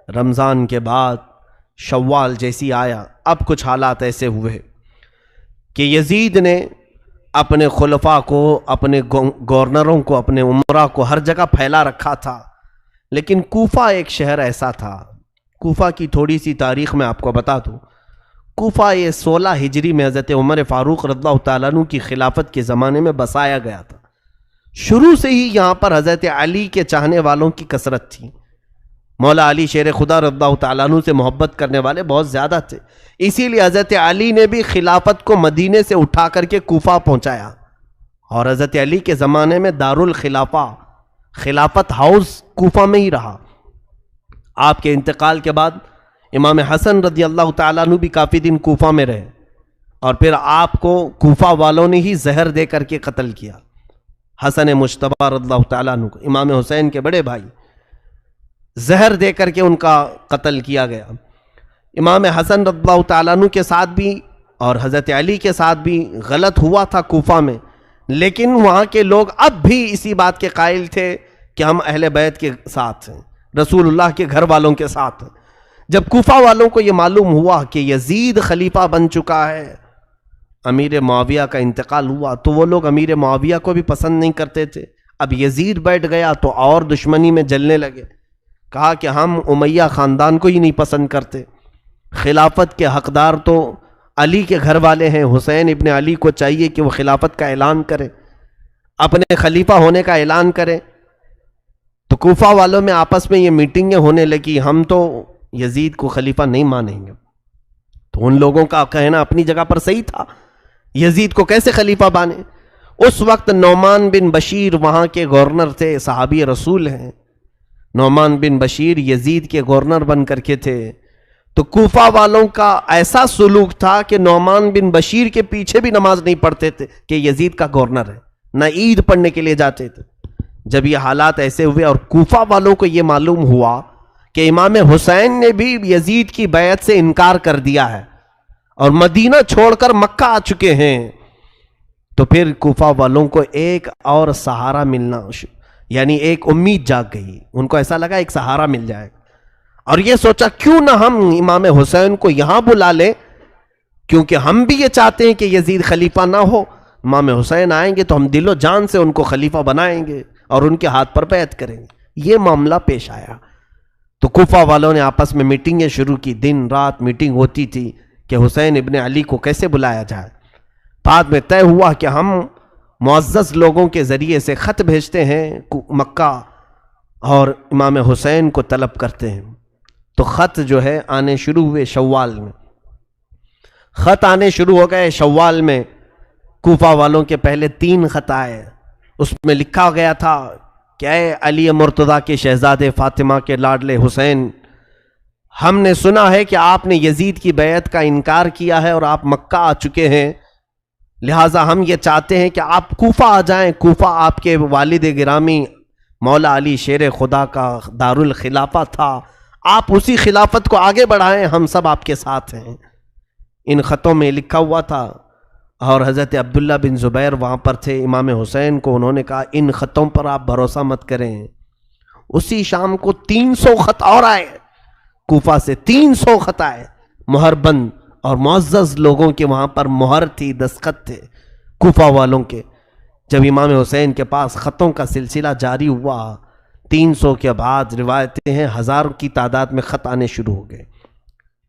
رمضان کے بعد شوال جیسی آیا، اب کچھ حالات ایسے ہوئے کہ یزید نے اپنے خلفاء کو، اپنے گورنروں کو، اپنے امراء کو ہر جگہ پھیلا رکھا تھا، لیکن کوفہ ایک شہر ایسا تھا۔ کوفہ کی تھوڑی سی تاریخ میں آپ کو بتا دوں۔ کوفہ یہ 16 ہجری میں حضرت عمر فاروق رضی اللہ تعالیٰ عنہ کی خلافت کے زمانے میں بسایا گیا تھا۔ شروع سے ہی یہاں پر حضرت علی کے چاہنے والوں کی کثرت تھی۔ مولا علی شیر خدا رضی اللہ تعالیٰ عنہ سے محبت کرنے والے بہت زیادہ تھے، اسی لیے حضرت علی نے بھی خلافت کو مدینے سے اٹھا کر کے کوفہ پہنچایا، اور حضرت علی کے زمانے میں دارالخلافہ، خلافت ہاؤس کوفہ میں ہی رہا۔ آپ کے انتقال کے بعد امام حسن رضی اللہ تعالیٰ عنہ بھی کافی دن کوفہ میں رہے، اور پھر آپ کو کوفہ والوں نے ہی زہر دے کر کے قتل کیا۔ حسن مجتبی رضی اللہ تعالیٰ عنہ کو، امام حسین کے بڑے بھائی، زہر دے کر کے ان کا قتل کیا گیا۔ امام حسن رضی اللہ تعالیٰ عنہ کے ساتھ بھی اور حضرت علی کے ساتھ بھی غلط ہوا تھا کوفہ میں، لیکن وہاں کے لوگ اب بھی اسی بات کے قائل تھے کہ ہم اہل بیت کے ساتھ ہیں، رسول اللہ کے گھر والوں کے ساتھ ہیں۔ جب کوفہ والوں کو یہ معلوم ہوا کہ یزید خلیفہ بن چکا ہے، امیر معاویہ کا انتقال ہوا، تو وہ لوگ امیر معاویہ کو بھی پسند نہیں کرتے تھے۔ اب یزید بیٹھ گیا تو اور دشمنی میں جلنے لگے، کہا کہ ہم امیہ خاندان کو ہی نہیں پسند کرتے، خلافت کے حقدار تو علی کے گھر والے ہیں، حسین ابن علی کو چاہیے کہ وہ خلافت کا اعلان کرے، اپنے خلیفہ ہونے کا اعلان کرے۔ تو کوفہ والوں میں آپس میں یہ میٹنگیں ہونے لگی، ہم تو یزید کو خلیفہ نہیں مانیں گے۔ تو ان لوگوں کا کہنا اپنی جگہ پر صحیح تھا، یزید کو کیسے خلیفہ بانے۔ اس وقت نعمان بن بشیر وہاں کے گورنر تھے، صحابی رسول ہیں۔ نعمان بن بشیر یزید کے گورنر بن کر کے تھے، تو کوفہ والوں کا ایسا سلوک تھا کہ نعمان بن بشیر کے پیچھے بھی نماز نہیں پڑھتے تھے کہ یزید کا گورنر ہے، نہ عید پڑھنے کے لیے جاتے تھے۔ جب یہ حالات ایسے ہوئے اور کوفہ والوں کو یہ معلوم ہوا کہ امام حسین نے بھی یزید کی بیعت سے انکار کر دیا ہے اور مدینہ چھوڑ کر مکہ آ چکے ہیں، تو پھر کوفہ والوں کو ایک اور سہارا ملنا، یعنی ایک امید جاگ گئی۔ ان کو ایسا لگا ایک سہارا مل جائے گا، اور یہ سوچا کیوں نہ ہم امام حسین کو یہاں بلا لیں، کیونکہ ہم بھی یہ چاہتے ہیں کہ یزید خلیفہ نہ ہو۔ امام حسین آئیں گے تو ہم دل و جان سے ان کو خلیفہ بنائیں گے اور ان کے ہاتھ پر بیعت کریں گے۔ یہ معاملہ پیش آیا تو کوفہ والوں نے آپس میں میٹنگیں شروع کی، دن رات میٹنگ ہوتی تھی کہ حسین ابن علی کو کیسے بلایا جائے۔ بعد میں طے ہوا کہ ہم معزز لوگوں کے ذریعے سے خط بھیجتے ہیں مکہ اور امام حسین کو طلب کرتے ہیں۔ تو خط جو ہے آنے شروع ہوئے، شوال میں خط آنے شروع ہو گئے۔ شوال میں کوفہ والوں کے پہلے 3 خط آئے، اس میں لکھا گیا تھا کہ اے علی مرتضیٰ کے شہزادے فاطمہ کے لاڈلے حسین، ہم نے سنا ہے کہ آپ نے یزید کی بیعت کا انکار کیا ہے اور آپ مکہ آ چکے ہیں، لہٰذا ہم یہ چاہتے ہیں کہ آپ کوفہ آ جائیں۔ کوفہ آپ کے والد گرامی مولا علی شیر خدا کا دارالخلافہ تھا، آپ اسی خلافت کو آگے بڑھائیں، ہم سب آپ کے ساتھ ہیں۔ ان خطوں میں لکھا ہوا تھا، اور حضرت عبداللہ بن زبیر وہاں پر تھے، امام حسین کو انہوں نے کہا ان خطوں پر آپ بھروسہ مت کریں۔ اسی شام کو 300 خط اور آئے، کوفہ سے 300 خط آئے مہر بند، اور معزز لوگوں کے وہاں پر مہر تھی، دستخط تھے کوفہ والوں کے۔ جب امام حسین کے پاس خطوں کا سلسلہ جاری ہوا، 300 کے بعد روایتیں ہیں 1000 کی تعداد میں خط آنے شروع ہو گئے۔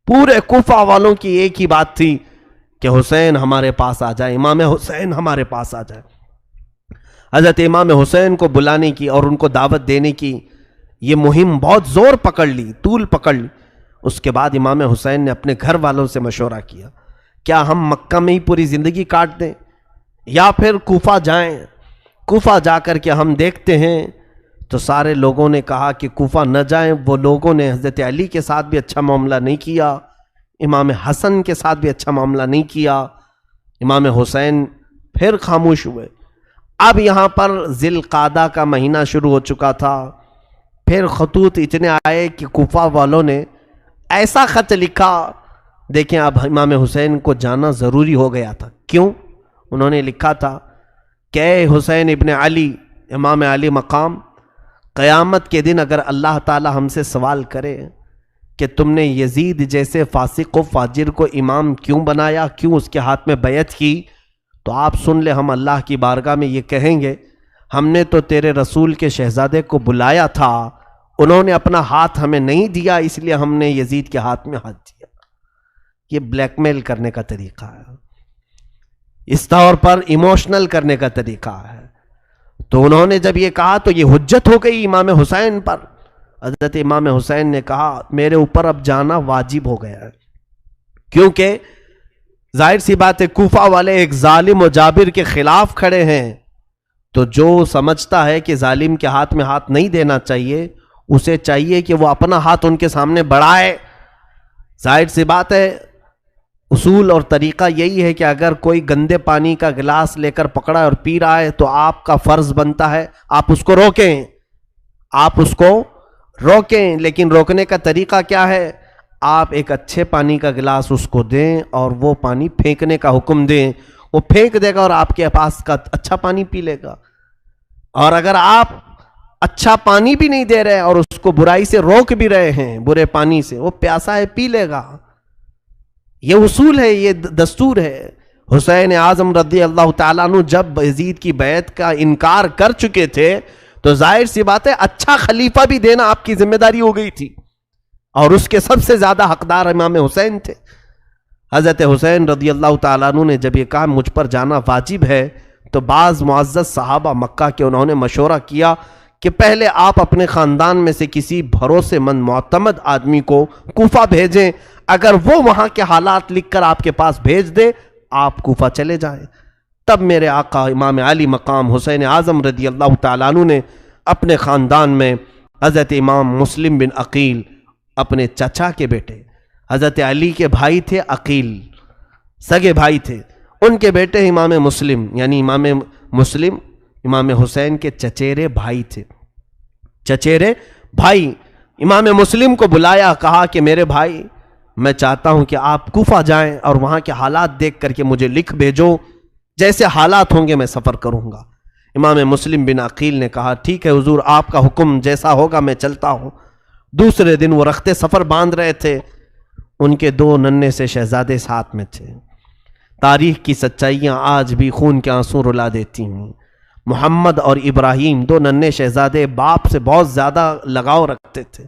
پورے کوفہ والوں کی ایک ہی بات تھی کہ حسین ہمارے پاس آ جائے، امام حسین ہمارے پاس آ جائے۔ حضرت امام حسین کو بلانے کی اور ان کو دعوت دینے کی یہ مہم بہت زور پکڑ لی، طول پکڑ لی۔ اس کے بعد امام حسین نے اپنے گھر والوں سے مشورہ کیا، کیا ہم مکہ میں ہی پوری زندگی کاٹ دیں یا پھر کوفہ جائیں؟ کوفہ جا کر کے ہم دیکھتے ہیں۔ تو سارے لوگوں نے کہا کہ کوفہ نہ جائیں۔ وہ لوگوں نے حضرت علی کے ساتھ بھی اچھا معاملہ نہیں کیا، امام حسن کے ساتھ بھی اچھا معاملہ نہیں کیا۔ امام حسین پھر خاموش ہوئے۔ اب یہاں پر ذی القعدہ کا مہینہ شروع ہو چکا تھا، پھر خطوط اتنے آئے کہ کوفہ والوں نے ایسا خط لکھا، دیکھیں اب امام حسین کو جانا ضروری ہو گیا تھا۔ کیوں؟ انہوں نے لکھا تھا کہ اے حسین ابن علی، امام علی مقام، قیامت کے دن اگر اللہ تعالی ہم سے سوال کرے کہ تم نے یزید جیسے فاسق و فاجر کو امام کیوں بنایا، کیوں اس کے ہاتھ میں بیعت کی؟ تو آپ سن لے، ہم اللہ کی بارگاہ میں یہ کہیں گے، ہم نے تو تیرے رسول کے شہزادے کو بلایا تھا، انہوں نے اپنا ہاتھ ہمیں نہیں دیا، اس لیے ہم نے یزید کے ہاتھ میں ہاتھ دیا۔ یہ بلیک میل کرنے کا طریقہ ہے، اس طور پر ایموشنل کرنے کا طریقہ ہے۔ تو انہوں نے جب یہ کہا تو یہ حجت ہو گئی امام حسین پر۔ حضرت امام حسین نے کہا میرے اوپر اب جانا واجب ہو گیا ہے، کیونکہ ظاہر سی بات ہے کوفہ والے ایک ظالم و جابر کے خلاف کھڑے ہیں، تو جو سمجھتا ہے کہ ظالم کے ہاتھ میں ہاتھ نہیں دینا چاہیے، اسے چاہیے کہ وہ اپنا ہاتھ ان کے سامنے بڑھائے۔ ظاہر سی بات ہے اصول اور طریقہ یہی ہے کہ اگر کوئی گندے پانی کا گلاس لے کر پکڑا اور پی رہا ہے تو آپ کا فرض بنتا ہے آپ اس کو روکیں، آپ اس کو روکیں۔ لیکن روکنے کا طریقہ کیا ہے؟ آپ ایک اچھے پانی کا گلاس اس کو دیں اور وہ پانی پھینکنے کا حکم دیں، وہ پھینک دے گا اور آپ کے پاس کا اچھا پانی پی لے گا۔ اور اگر آپ اچھا پانی بھی نہیں دے رہے اور اس کو برائی سے روک بھی رہے ہیں، برے پانی سے، وہ پیاسا ہے پی لے گا۔ یہ اصول ہے، یہ دستور ہے۔ حسین اعظم رضی اللہ تعالیٰ عنہ جب یزید کی بیعت کا انکار کر چکے تھے تو ظاہر سی بات ہے اچھا خلیفہ بھی دینا آپ کی ذمہ داری ہو گئی تھی، اور اس کے سب سے زیادہ حقدار امام حسین تھے۔ حضرت حسین رضی اللہ تعالیٰ عنہ نے جب یہ کہا مجھ پر جانا واجب ہے، تو بعض معزز صحابہ مکہ کے انہوں نے مشورہ کیا کہ پہلے آپ اپنے خاندان میں سے کسی بھروسے مند معتمد آدمی کو کوفہ بھیجیں، اگر وہ وہاں کے حالات لکھ کر آپ کے پاس بھیج دے آپ کوفہ چلے جائیں۔ تب میرے آقا امام علی مقام حسین اعظم رضی اللہ تعالیٰ عنہ نے اپنے خاندان میں حضرت امام مسلم بن عقیل، اپنے چچا کے بیٹے، حضرت علی کے بھائی تھے عقیل، سگے بھائی تھے، ان کے بیٹے امام مسلم، یعنی امام مسلم امام حسین کے چچیرے بھائی تھے، چچیرے بھائی۔ امام مسلم کو بلایا، کہا کہ میرے بھائی میں چاہتا ہوں کہ آپ کوفہ جائیں اور وہاں کے حالات دیکھ کر کے مجھے لکھ بھیجو، جیسے حالات ہوں گے میں سفر کروں گا۔ امام مسلم بن عقیل نے کہا ٹھیک ہے حضور، آپ کا حکم جیسا ہوگا میں چلتا ہوں۔ دوسرے دن وہ رخت سفر باندھ رہے تھے، ان کے دو ننھے سے شہزادے ساتھ میں تھے۔ تاریخ کی سچائیاں آج بھی خون کے آنسو رلا دیتی ہیں۔ محمد اور ابراہیم دو ننھے شہزادے باپ سے بہت زیادہ لگاؤ رکھتے تھے۔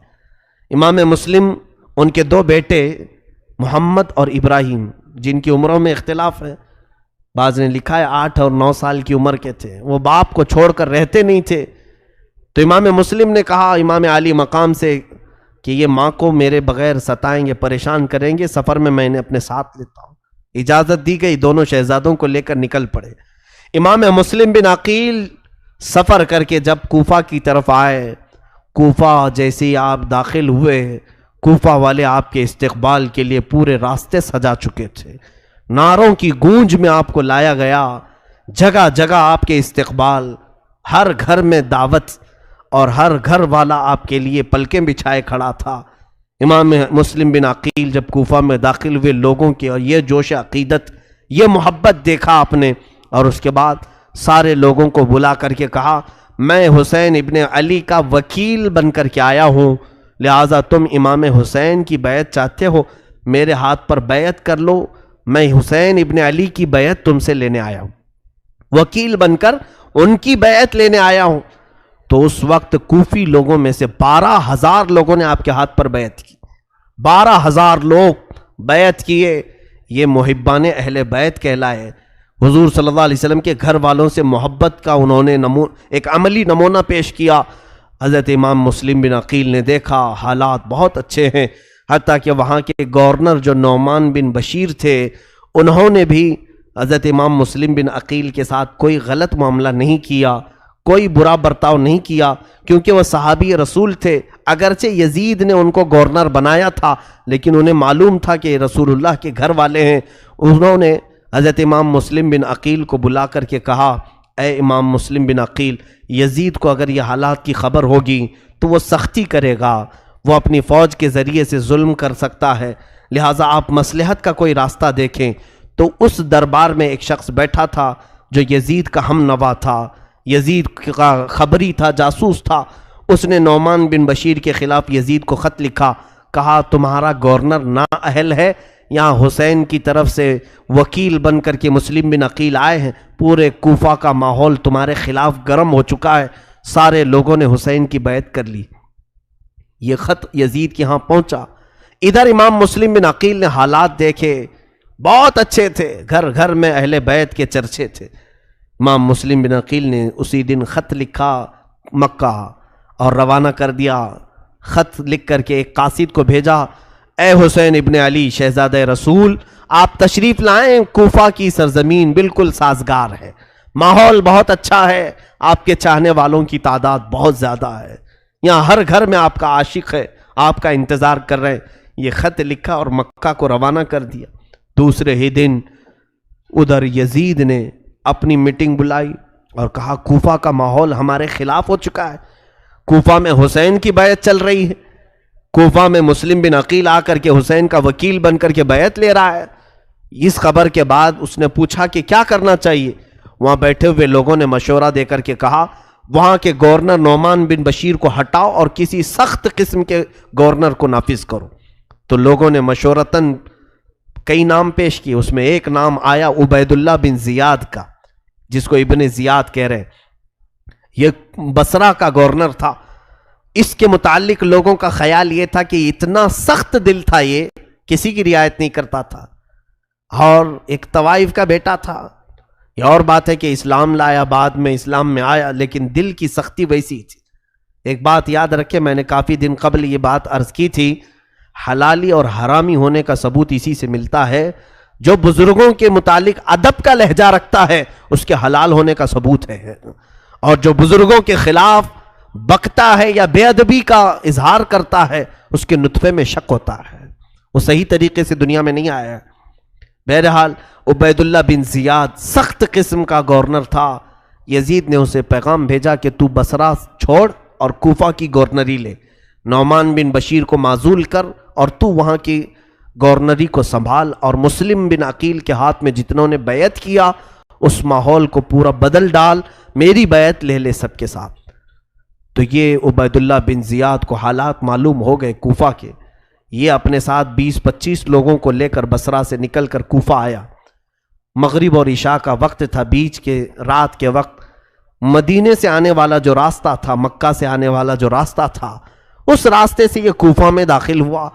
امام مسلم ان کے دو بیٹے محمد اور ابراہیم، جن کی عمروں میں اختلاف ہے، بعض نے لکھا ہے 8 اور 9 سال کی عمر کے تھے، وہ باپ کو چھوڑ کر رہتے نہیں تھے۔ تو امام مسلم نے کہا امام علی مقام سے کہ یہ ماں کو میرے بغیر ستائیں گے، پریشان کریں گے، سفر میں انہیں اپنے ساتھ لیتا ہوں۔ اجازت دی گئی، دونوں شہزادوں کو لے کر نکل پڑے۔ امام مسلم بن عقیل سفر کر کے جب کوفہ کی طرف آئے، کوفہ جیسے ہی آپ داخل ہوئے، کوفہ والے آپ کے استقبال کے لیے پورے راستے سجا چکے تھے، نعروں کی گونج میں آپ کو لایا گیا، جگہ جگہ آپ کے استقبال، ہر گھر میں دعوت، اور ہر گھر والا آپ کے لیے پلکیں بچھائے کھڑا تھا۔ امام مسلم بن عقیل جب کوفہ میں داخل ہوئے، لوگوں کے اور یہ جوش عقیدت، یہ محبت دیکھا آپ نے، اور اس کے بعد سارے لوگوں کو بلا کر کے کہا میں حسین ابن علی کا وکیل بن کر کے آیا ہوں، لہٰذا تم امام حسین کی بیعت چاہتے ہو، میرے ہاتھ پر بیعت کر لو، میں حسین ابن علی کی بیعت تم سے لینے آیا ہوں، وکیل بن کر ان کی بیعت لینے آیا ہوں۔ تو اس وقت کوفی لوگوں میں سے 12,000 لوگوں نے آپ کے ہاتھ پر بیعت کی، 12,000 لوگ بیعت کیے۔ یہ محبان اہل بیت کہلائے۔ حضور صلی اللہ علیہ وسلم کے گھر والوں سے محبت کا انہوں نے ایک عملی نمونہ پیش کیا۔ حضرت امام مسلم بن عقیل نے دیکھا حالات بہت اچھے ہیں، حتیٰ کہ وہاں کے گورنر جو نعمان بن بشیر تھے، انہوں نے بھی حضرت امام مسلم بن عقیل کے ساتھ کوئی غلط معاملہ نہیں کیا، کوئی برا برتاؤ نہیں کیا، کیونکہ وہ صحابی رسول تھے۔ اگرچہ یزید نے ان کو گورنر بنایا تھا، لیکن انہیں معلوم تھا کہ رسول اللہ کے گھر والے ہیں۔ انہوں نے حضرت امام مسلم بن عقیل کو بلا کر کے کہا اے امام مسلم بن عقیل، یزید کو اگر یہ حالات کی خبر ہوگی تو وہ سختی کرے گا، وہ اپنی فوج کے ذریعے سے ظلم کر سکتا ہے، لہٰذا آپ مصلحت کا کوئی راستہ دیکھیں۔ تو اس دربار میں ایک شخص بیٹھا تھا جو یزید کا ہم نوا تھا، یزید کا خبری تھا، جاسوس تھا۔ اس نے نعمان بن بشیر کے خلاف یزید کو خط لکھا، کہا تمہارا گورنر نااہل ہے، یہاں حسین کی طرف سے وکیل بن کر کے مسلم بن عقیل آئے ہیں، پورے کوفہ کا ماحول تمہارے خلاف گرم ہو چکا ہے، سارے لوگوں نے حسین کی بیعت کر لی۔ یہ خط یزید کے ہاں پہنچا۔ ادھر امام مسلم بن عقیل نے حالات دیکھے، بہت اچھے تھے، گھر گھر میں اہل بیت کے چرچے تھے۔ امام مسلم بن عقیل نے اسی دن خط لکھا مکہ اور روانہ کر دیا۔ خط لکھ کر کے ایک قاصد کو بھیجا، اے حسین ابن علی شہزادہ رسول، آپ تشریف لائیں، کوفہ کی سرزمین بالکل سازگار ہے، ماحول بہت اچھا ہے، آپ کے چاہنے والوں کی تعداد بہت زیادہ ہے، یہاں ہر گھر میں آپ کا عاشق ہے، آپ کا انتظار کر رہے ہیں۔ یہ خط لکھا اور مکہ کو روانہ کر دیا۔ دوسرے ہی دن ادھر یزید نے اپنی میٹنگ بلائی اور کہا کوفہ کا ماحول ہمارے خلاف ہو چکا ہے، کوفہ میں حسین کی بیعت چل رہی ہے، کوفہ میں مسلم بن عقیل آ کر کے حسین کا وکیل بن کر کے بیعت لے رہا ہے۔ اس خبر کے بعد اس نے پوچھا کہ کیا کرنا چاہیے۔ وہاں بیٹھے ہوئے لوگوں نے مشورہ دے کر کے کہا وہاں کے گورنر نعمان بن بشیر کو ہٹاؤ اور کسی سخت قسم کے گورنر کو نافذ کرو۔ تو لوگوں نے مشورتاً کئی نام پیش کیے، اس میں ایک نام آیا عبید اللہ بن زیاد کا، جس کو ابن زیاد کہہ رہے ہیں، یہ بصرہ کا گورنر تھا۔ اس کے متعلق لوگوں کا خیال یہ تھا کہ اتنا سخت دل تھا، یہ کسی کی رعایت نہیں کرتا تھا، اور ایک طوائف کا بیٹا تھا۔ یہ اور بات ہے کہ اسلام لایا، بعد میں اسلام میں آیا، لیکن دل کی سختی ویسی تھی۔ ایک بات یاد رکھے، میں نے کافی دن قبل یہ بات عرض کی تھی، حلالی اور حرامی ہونے کا ثبوت اسی سے ملتا ہے، جو بزرگوں کے متعلق ادب کا لہجہ رکھتا ہے اس کے حلال ہونے کا ثبوت ہے، اور جو بزرگوں کے خلاف بکتا ہے یا بے ادبی کا اظہار کرتا ہے اس کے نطفے میں شک ہوتا ہے، وہ صحیح طریقے سے دنیا میں نہیں آیا۔ بہرحال عبید اللہ بن زیاد سخت قسم کا گورنر تھا۔ یزید نے اسے پیغام بھیجا کہ تو بصرہ چھوڑ اور کوفہ کی گورنری لے، نعمان بن بشیر کو معزول کر اور تو وہاں کی گورنری کو سنبھال، اور مسلم بن عقیل کے ہاتھ میں جتنوں نے بیعت کیا اس ماحول کو پورا بدل ڈال، میری بیعت لے لے سب کے ساتھ۔ تو یہ عبید اللہ بن زیاد کو حالات معلوم ہو گئے کوفہ کے، یہ اپنے ساتھ 20-25 لوگوں کو لے کر بصرہ سے نکل کر کوفہ آیا۔ مغرب اور عشاء کا وقت تھا، بیچ کے رات کے وقت مدینے سے آنے والا جو راستہ تھا، مکہ سے آنے والا جو راستہ تھا، اس راستے سے یہ کوفہ میں داخل ہوا۔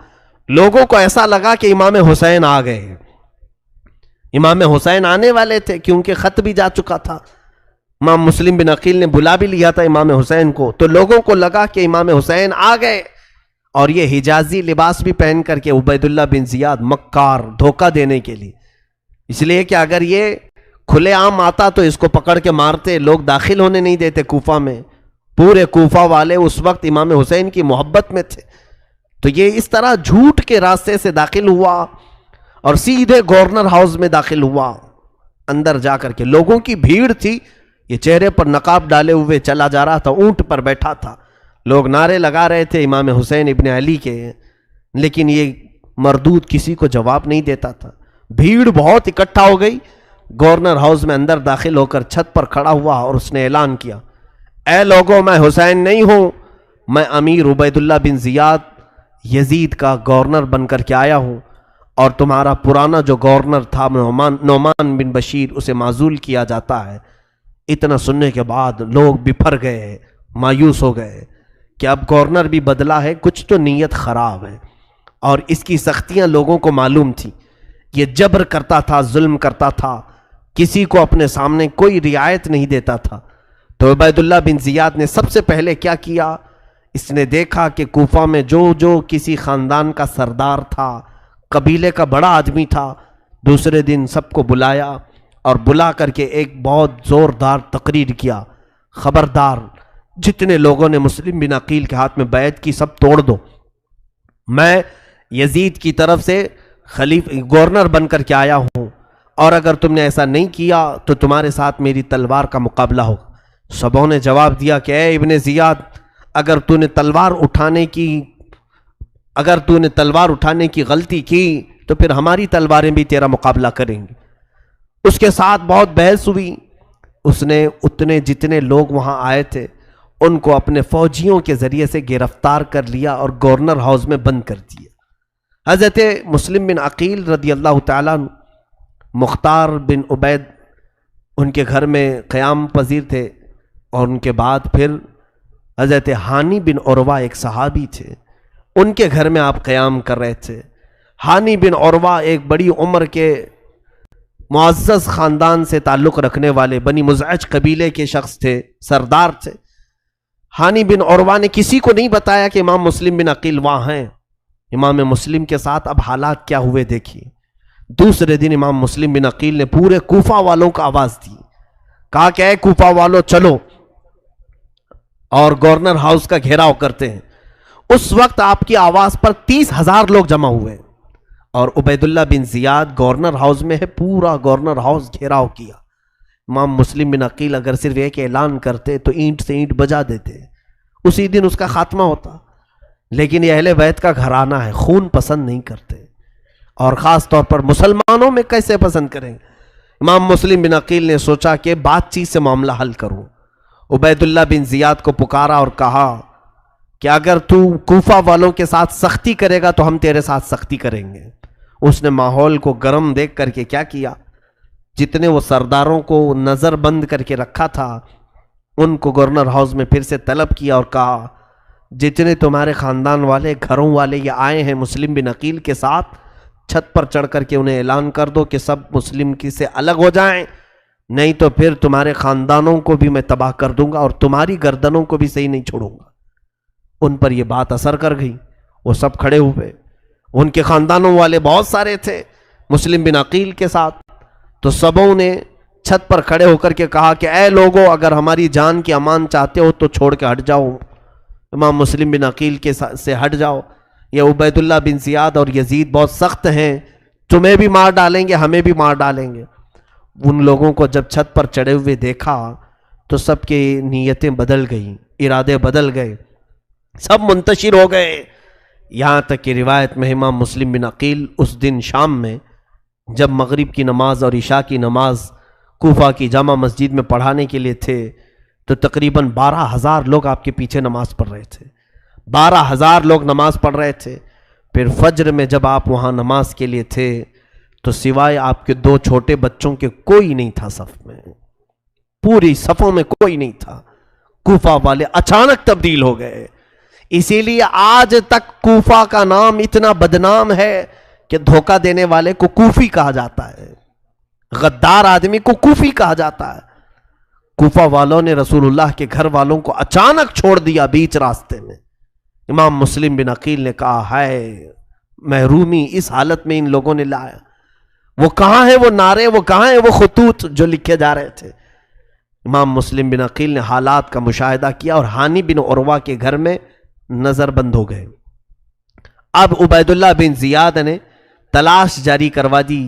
لوگوں کو ایسا لگا کہ امام حسین آ گئے، امام حسین آنے والے تھے کیونکہ خط بھی جا چکا تھا، امام مسلم بن عقیل نے بلا بھی لیا تھا امام حسین کو، تو لوگوں کو لگا کہ امام حسین آ گئے، اور یہ حجازی لباس بھی پہن کر کے عبید اللہ بن زیاد مکار، دھوکہ دینے کے لیے، اس لیے کہ اگر یہ کھلے عام آتا تو اس کو پکڑ کے مارتے، لوگ داخل ہونے نہیں دیتے کوفہ میں، پورے کوفہ والے اس وقت امام حسین کی محبت میں تھے۔ تو یہ اس طرح جھوٹ کے راستے سے داخل ہوا اور سیدھے گورنر ہاؤس میں داخل ہوا۔ اندر جا کر کے لوگوں کی بھیڑ تھی، یہ چہرے پر نقاب ڈالے ہوئے چلا جا رہا تھا، اونٹ پر بیٹھا تھا، لوگ نعرے لگا رہے تھے امام حسین ابن علی کے، لیکن یہ مردود کسی کو جواب نہیں دیتا تھا۔ بھیڑ بہت اکٹھا ہو گئی، گورنر ہاؤس میں اندر داخل ہو کر چھت پر کھڑا ہوا اور اس نے اعلان کیا، اے لوگوں، میں حسین نہیں ہوں، میں امیر عبید اللہ بن زیاد یزید کا گورنر بن کر کے آیا ہوں، اور تمہارا پرانا جو گورنر تھا نعمان بن بشیر، اسے معزول کیا جاتا ہے۔ اتنا سننے کے بعد لوگ بپھر گئے، مایوس ہو گئے کہ اب گورنر بھی بدلا ہے، کچھ تو نیت خراب ہے، اور اس کی سختیاں لوگوں کو معلوم تھی، یہ جبر کرتا تھا، ظلم کرتا تھا، کسی کو اپنے سامنے کوئی رعایت نہیں دیتا تھا۔ تو عبید اللہ بن زیاد نے سب سے پہلے کیا کیا، اس نے دیکھا کہ کوفہ میں جو کسی خاندان کا سردار تھا، قبیلے کا بڑا آدمی تھا، دوسرے دن سب کو بلایا اور بلا کر کے ایک بہت زوردار تقریر کیا، خبردار جتنے لوگوں نے مسلم بن عقیل کے ہاتھ میں بیعت کی سب توڑ دو، میں یزید کی طرف سے گورنر بن کر کے آیا ہوں، اور اگر تم نے ایسا نہیں کیا تو تمہارے ساتھ میری تلوار کا مقابلہ ہوگا۔ سبوں نے جواب دیا کہ اے ابن زیاد، اگر تو نے تلوار اٹھانے کی غلطی کی تو پھر ہماری تلواریں بھی تیرا مقابلہ کریں گی۔ اس کے ساتھ بہت بحث ہوئی، اس نے جتنے لوگ وہاں آئے تھے ان کو اپنے فوجیوں کے ذریعے سے گرفتار کر لیا اور گورنر ہاؤس میں بند کر دیا۔ حضرت مسلم بن عقیل رضی اللہ تعالیٰ عنہ مختار بن عبید ان کے گھر میں قیام پذیر تھے، اور ان کے بعد پھر حضرت ہانی بن عروہ ایک صحابی تھے، ان کے گھر میں آپ قیام کر رہے تھے۔ ہانی بن عروہ ایک بڑی عمر کے معزز خاندان سے تعلق رکھنے والے بنی مزعج قبیلے کے شخص تھے، سردار تھے۔ ہانی بن عروہ نے کسی کو نہیں بتایا کہ امام مسلم بن عقیل وہاں ہیں۔ امام مسلم کے ساتھ اب حالات کیا ہوئے دیکھیے۔ دوسرے دن امام مسلم بن عقیل نے پورے کوفہ والوں کو آواز دی، کہا کہ اے کوفہ والوں چلو اور گورنر ہاؤس کا گھیراؤ کرتے ہیں۔ اس وقت آپ کی آواز پر 30,000 لوگ جمع ہوئے، اور عبید اللہ بن زیاد گورنر ہاؤس میں ہے، پورا گورنر ہاؤس گھیراؤ کیا۔ امام مسلم بن عقیل اگر صرف ایک اعلان کرتے تو اینٹ سے اینٹ بجا دیتے، اسی دن اس کا خاتمہ ہوتا، لیکن یہ اہل بیت کا گھرانہ ہے، خون پسند نہیں کرتے، اور خاص طور پر مسلمانوں میں کیسے پسند کریں۔ امام مسلم بن عقیل نے سوچا کہ بات چیت سے معاملہ حل کروں۔ عبید اللہ بن زیاد کو پکارا اور کہا کہ اگر تو کوفہ والوں کے ساتھ سختی کرے گا تو ہم تیرے ساتھ سختی کریں گے۔ اس نے ماحول کو گرم دیکھ کر کے کیا کیا، جتنے وہ سرداروں کو نظر بند کر کے رکھا تھا ان کو گورنر ہاؤس میں پھر سے طلب کیا اور کہا جتنے تمہارے خاندان والے گھروں والے یہ آئے ہیں مسلم بن عقیل کے ساتھ، چھت پر چڑھ کر کے انہیں اعلان کر دو کہ سب مسلم کی سے الگ ہو جائیں، نہیں تو پھر تمہارے خاندانوں کو بھی میں تباہ کر دوں گا اور تمہاری گردنوں کو بھی صحیح نہیں چھوڑوں گا۔ ان پر یہ بات اثر کر گئی، وہ سب کھڑے ہوئے، ان کے خاندانوں والے بہت سارے تھے مسلم بن عقیل کے ساتھ، تو سبوں نے چھت پر کھڑے ہو کر کے کہا کہ اے لوگوں اگر ہماری جان کی امان چاہتے ہو تو چھوڑ کے ہٹ جاؤ، امام مسلم بن عقیل کے سے ہٹ جاؤ، یہ عبید اللہ بن زیاد اور یزید بہت سخت ہیں، تمہیں بھی مار ڈالیں گے ہمیں بھی مار ڈالیں گے۔ ان لوگوں کو جب چھت پر چڑھے ہوئے دیکھا تو سب کی نیتیں بدل گئیں، ارادے بدل گئے، سب منتشر ہو گئے، یہاں تک کہ روایت میں امام مسلم بن عقیل اس دن شام میں جب مغرب کی نماز اور عشاء کی نماز کوفہ کی جامع مسجد میں پڑھانے کے لیے تھے تو تقریباً 12,000 لوگ آپ کے پیچھے نماز پڑھ رہے تھے، 12,000 لوگ نماز پڑھ رہے تھے۔ پھر فجر میں جب آپ وہاں نماز کے لیے تھے تو سوائے آپ کے 2 چھوٹے بچوں کے کوئی نہیں تھا صف میں، پوری صفوں میں کوئی نہیں تھا۔ کوفہ والے اچانک تبدیل ہو گئے، اسی لیے آج تک کوفہ کا نام اتنا بدنام ہے کہ دھوکہ دینے والے کو کوفی کہا جاتا ہے، غدار آدمی کو کوفی کہا جاتا ہے۔ کوفہ والوں نے رسول اللہ کے گھر والوں کو اچانک چھوڑ دیا بیچ راستے میں۔ امام مسلم بن عقیل نے کہا ہائے محرومی اس حالت میں ان لوگوں نے لایا، وہ کہاں ہیں وہ نعرے، وہ کہاں ہیں وہ خطوط جو لکھے جا رہے تھے۔ امام مسلم بن عقیل نے حالات کا مشاہدہ کیا اور ہانی بن عروہ کے گھر میں نظر بند ہو گئے۔ اب عبید اللہ بن زیاد نے تلاش جاری کروا دی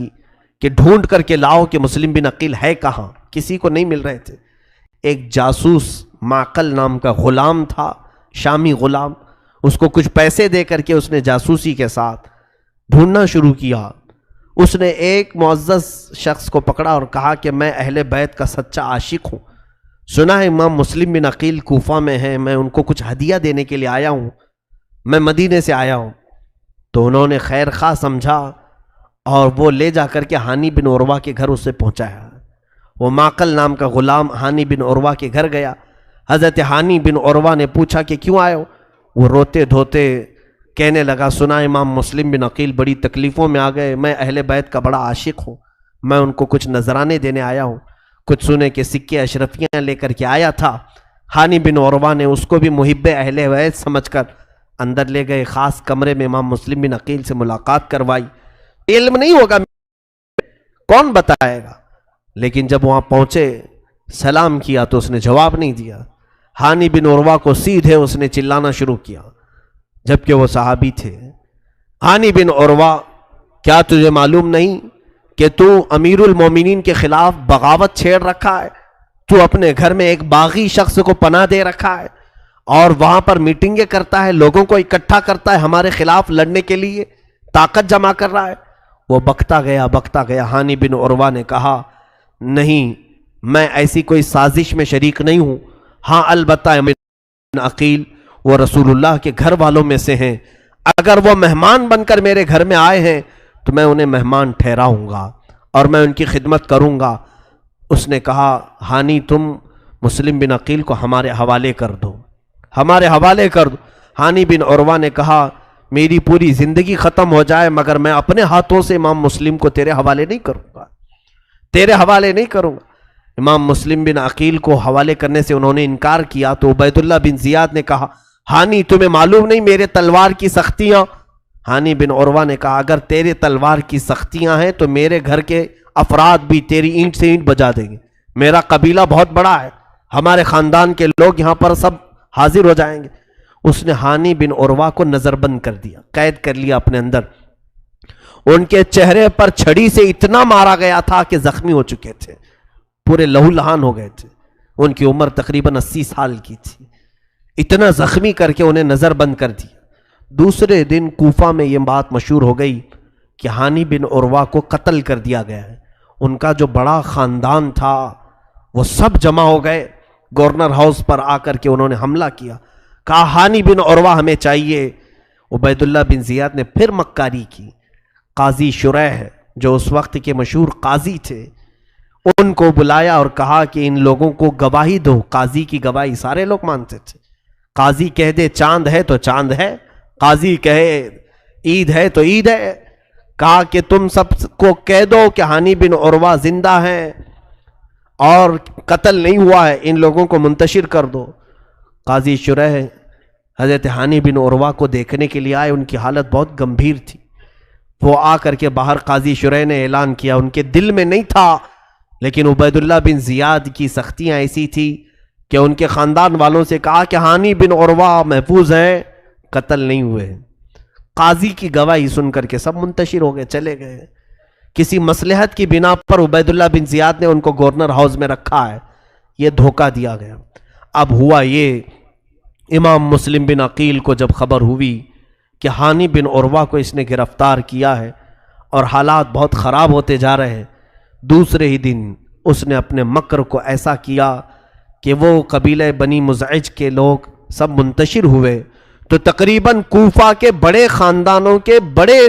کہ ڈھونڈ کر کے لاؤ کہ مسلم بن عقیل ہے کہاں، کسی کو نہیں مل رہے تھے۔ ایک جاسوس معقل نام کا غلام تھا، شامی غلام، اس کو کچھ پیسے دے کر کے اس نے جاسوسی کے ساتھ ڈھونڈنا شروع کیا۔ اس نے ایک معزز شخص کو پکڑا اور کہا کہ میں اہل بیت کا سچا عاشق ہوں، سنا ہے امام مسلم بن عقیل کوفہ میں ہیں، میں ان کو کچھ ہدیہ دینے کے لیے آیا ہوں، میں مدینے سے آیا ہوں۔ تو انہوں نے خیر خواہ سمجھا اور وہ لے جا کر کے ہانی بن عروہ کے گھر اسے پہنچایا۔ وہ معقل نام کا غلام ہانی بن عروہ کے گھر گیا۔ حضرت ہانی بن عروہ نے پوچھا کہ کیوں آئے ہو؟ وہ روتے دھوتے کہنے لگا سنا امام مسلم بن عقیل بڑی تکلیفوں میں آ گئے، میں اہل بیت کا بڑا عاشق ہوں، میں ان کو کچھ نذرانے دینے آیا ہوں، کچھ سونے کے سکے اشرفیاں لے کر کے آیا تھا۔ ہانی بن عروہ نے اس کو بھی محب اہل بیت سمجھ کر اندر لے گئے، خاص کمرے میں امام مسلم بن عقیل سے ملاقات کروائی۔ علم نہیں ہوگا کون بتائے گا، لیکن جب وہاں پہنچے سلام کیا تو اس نے جواب نہیں دیا۔ ہانی بن عروہ کو سیدھے اس نے چلانا شروع کیا، جبکہ وہ صحابی تھے۔ ہانی بن عروہ، کیا تجھے معلوم نہیں کہ تو امیر المومنین کے خلاف بغاوت چھیڑ رکھا ہے؟ تو اپنے گھر میں ایک باغی شخص کو پناہ دے رکھا ہے اور وہاں پر میٹنگیں کرتا ہے، لوگوں کو اکٹھا کرتا ہے، ہمارے خلاف لڑنے کے لیے طاقت جمع کر رہا ہے۔ وہ بکتا گیا۔ ہانی بن عروہ نے کہا نہیں، میں ایسی کوئی سازش میں شریک نہیں ہوں، ہاں البتہ بن عقیل وہ رسول اللہ کے گھر والوں میں سے ہیں، اگر وہ مہمان بن کر میرے گھر میں آئے ہیں تو میں انہیں مہمان ٹھہراؤں گا اور میں ان کی خدمت کروں گا۔ اس نے کہا ہانی تم مسلم بن عقیل کو ہمارے حوالے کر دو، ہمارے حوالے کر دو۔ ہانی بن عروہ نے کہا میری پوری زندگی ختم ہو جائے مگر میں اپنے ہاتھوں سے امام مسلم کو تیرے حوالے نہیں کروں گا، تیرے حوالے نہیں کروں گا۔ امام مسلم بن عقیل کو حوالے کرنے سے انہوں نے انکار کیا تو عبید اللہ بن زیاد نے کہا ہانی تمہیں معلوم نہیں میرے تلوار کی سختیاں؟ ہانی بن عروہ نے کہا اگر تیرے تلوار کی سختیاں ہیں تو میرے گھر کے افراد بھی تیری اینٹ سے اینٹ بجا دیں گے، میرا قبیلہ بہت بڑا ہے، ہمارے خاندان کے لوگ یہاں پر سب حاضر ہو جائیں گے۔ اس نے ہانی بن عروہ کو نظر بند کر دیا، قید کر لیا اپنے اندر۔ ان کے چہرے پر چھڑی سے اتنا مارا گیا تھا کہ زخمی ہو چکے تھے، پورے لہو لہان ہو گئے تھے، ان کی عمر تقریباً 80 سال کی تھی۔ اتنا زخمی کر کے انہیں نظر بند کر دیا۔ دوسرے دن کوفہ میں یہ بات مشہور ہو گئی کہ ہانی بن عروہ کو قتل کر دیا گیا ہے۔ ان کا جو بڑا خاندان تھا وہ سب جمع ہو گئے، گورنر ہاؤس پر آ کر کے انہوں نے حملہ کیا، کہا ہانی بن عروہ ہمیں چاہیے۔ عبید اللہ بن زیاد نے پھر مکاری کی، قاضی شریح جو اس وقت کے مشہور قاضی تھے ان کو بلایا اور کہا کہ ان لوگوں کو گواہی دو۔ قاضی کی گواہی سارے لوگ مانتے تھے، قاضی کہہ دے چاند ہے تو چاند ہے، قاضی کہے عید ہے تو عید ہے۔ کہا کہ تم سب کو کہہ دو کہ ہانی بن عروہ زندہ ہیں اور قتل نہیں ہوا ہے، ان لوگوں کو منتشر کر دو۔ قاضی شریح حضرت ہانی بن عروہ کو دیکھنے کے لیے آئے، ان کی حالت بہت گمبھیر تھی۔ وہ آ کر کے باہر قاضی شریح نے اعلان کیا، ان کے دل میں نہیں تھا لیکن عبید اللہ بن زیاد کی سختیاں ایسی تھی کہ ان کے خاندان والوں سے کہا کہ ہانی بن عروہ محفوظ ہیں، قتل نہیں ہوئے۔ قاضی کی گواہی سن کر کے سب منتشر ہو گئے، چلے گئے۔ کسی مصلحت کی بنا پر عبید اللہ بن زیاد نے ان کو گورنر ہاؤس میں رکھا ہے، یہ دھوکہ دیا گیا۔ اب ہوا یہ، امام مسلم بن عقیل کو جب خبر ہوئی کہ ہانی بن عروہ کو اس نے گرفتار کیا ہے اور حالات بہت خراب ہوتے جا رہے ہیں، دوسرے ہی دن اس نے اپنے مکر کو ایسا کیا کہ وہ قبیلہ بنی مزعج کے لوگ سب منتشر ہوئے تو تقریباً کوفہ کے بڑے خاندانوں کے بڑے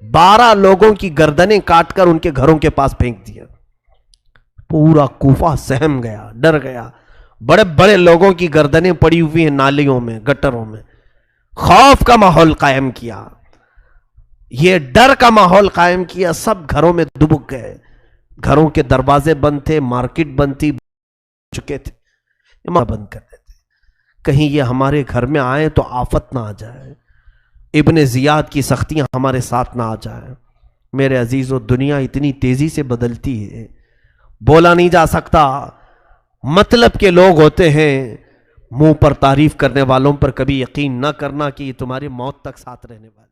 12 لوگوں کی گردنیں کاٹ کر ان کے گھروں کے پاس پھینک دیا۔ پورا کوفہ سہم گیا، ڈر گیا، بڑے بڑے لوگوں کی گردنیں پڑی ہوئی ہیں نالیوں میں، گٹروں میں۔ خوف کا ماحول قائم کیا، یہ ڈر کا ماحول قائم کیا، سب گھروں میں دبک گئے، گھروں کے دروازے بند تھے، مارکیٹ بند تھی، چکے تھے، بند کر دیتے کہیں یہ ہمارے گھر میں آئے تو آفت نہ آ جائے، ابن زیاد کی سختیاں ہمارے ساتھ نہ آ جائیں۔ میرے عزیزو، دنیا اتنی تیزی سے بدلتی ہے، بولا نہیں جا سکتا۔ مطلب کے لوگ ہوتے ہیں، منہ پر تعریف کرنے والوں پر کبھی یقین نہ کرنا کہ یہ تمہاری موت تک ساتھ رہنے والے۔